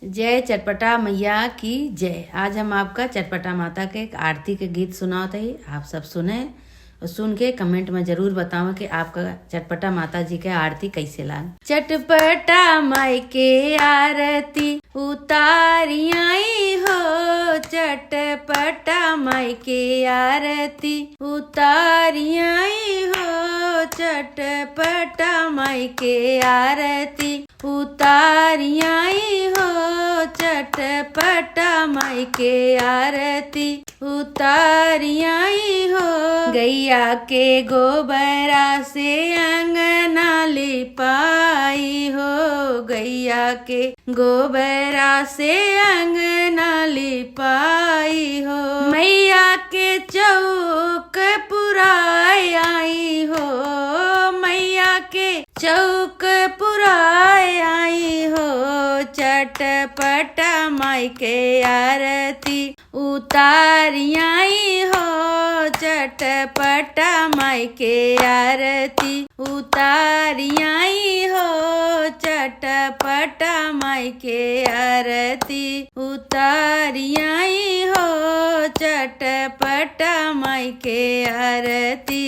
जय चटपटा मैया की जय। आज हम आपका चटपटा माता के एक आरती के गीत सुनाते ही आप सब सुने और सुन के कमेंट में जरूर बताओ कि आपका चटपटा माता जी के आरती कैसे लाग। चटपटा माई के आरती उतारी आई हो, चटपटा माई के आरती उतारी आई हो, चटपटा माई के आरती उतारी आई हो, चटपटा माई के आरती उतारी आई हो। गैया के गोबरा से अंगना लिपाई हो, गैया के गोबरा से अंगना लिपाई हो। मैया के चौक पुराई आई हो, मैया के चौक पुराई आई हो, चटपटा माई के आरती उतारी आई हो, चटपटा माई के आरती उतारी आई हो, चटपटा माई के आरती उतारी आई हो, चटपटा माई के आरती।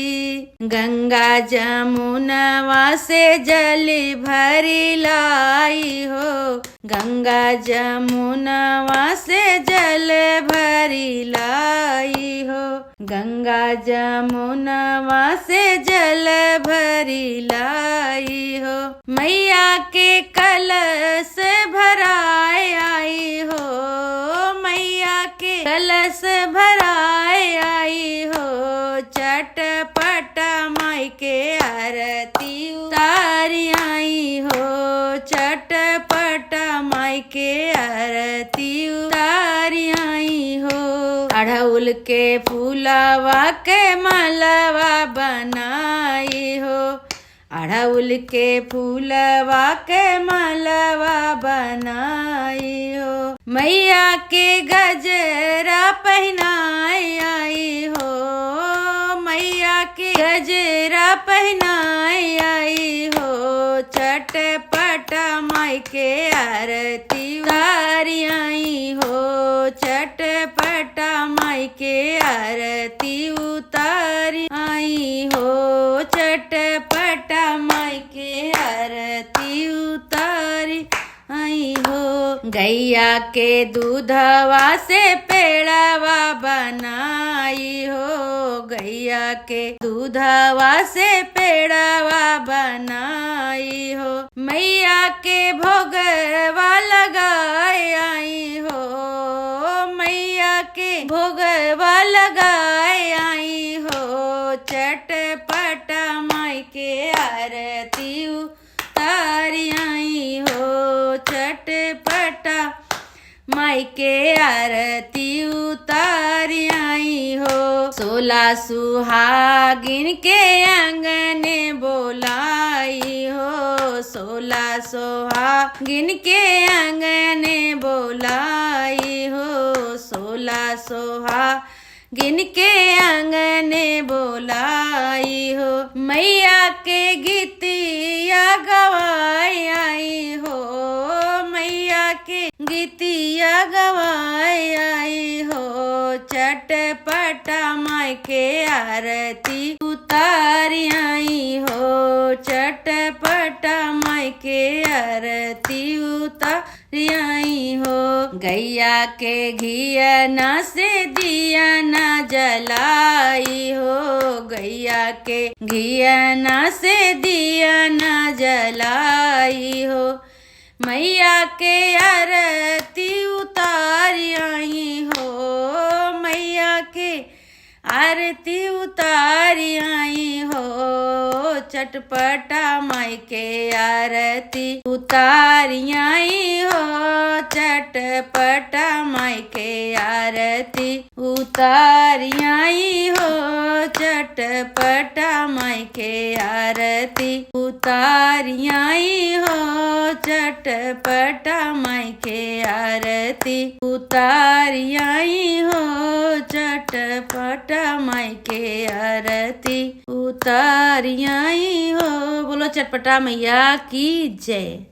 गंगा जमुनवा से जल भरी लाई हो, गंगा जमुनवा से जल भरी लाई हो, गंगा जमुनवा से जल भरी लाई हो। मैया के कलश भराए आई हो, मैया के कलश भराए आई हो, चटपटा माई के आरती उतारी आई हो, चटपटा माई के आरती उतारी आई हो। अड़हुल के फूलवा के मालवा बनाई हो, अड़हुल के फूलवा के मालवा बनाई हो। मैया के गजरा पहनाई आई हो, मैया के गजरा पहनाई आई हो, चटपटा माई के आरती उतारी आई हो, चटपटा माई के आरती उतारी आई हो, चटपटा माई के आरती उतारी आई हो। गैया के दूधवा से पेड़वा बनाई हो, गैया के दूधवा से पेड़वा बनाई हो। मैया के भोगवा लगाए आई हो, मैया के भोगवा लगाए आई हो, चटपटा माई के आरती उतारी आई हो, चटपटा माई के आरती उतारी आई हो। 16 सुहागिन के अंगने बोलाई हो, 16 सुहागिन के अंगने बोलाई हो, 16 सुहागिन के अंगने बोलाई हो। मैया के गीतिया गवाई आई हो, मैया के गीतिया गवाई आई हो, चटपटा माई के आरती उतारी आई हो, चटपटा माई के आरती उतारी आई हो। गैया के घियना से दिया न जलाई हो, गैया के घियना से दिया न जलाई हो। मैया के आरती उतारी आई हो, मैया के आरती उतारी आई हो, चटपटा माई के आरती उतारी आई हो, चटपटा माई के आरती उतारी आई हो, चटपटा माई के आरती उतारी आई हो, चटपटा माई के आरती उतारी आई हो, चटपटा माई के आरती उतारी आई हो। बोलो चटपटा मैया की जय।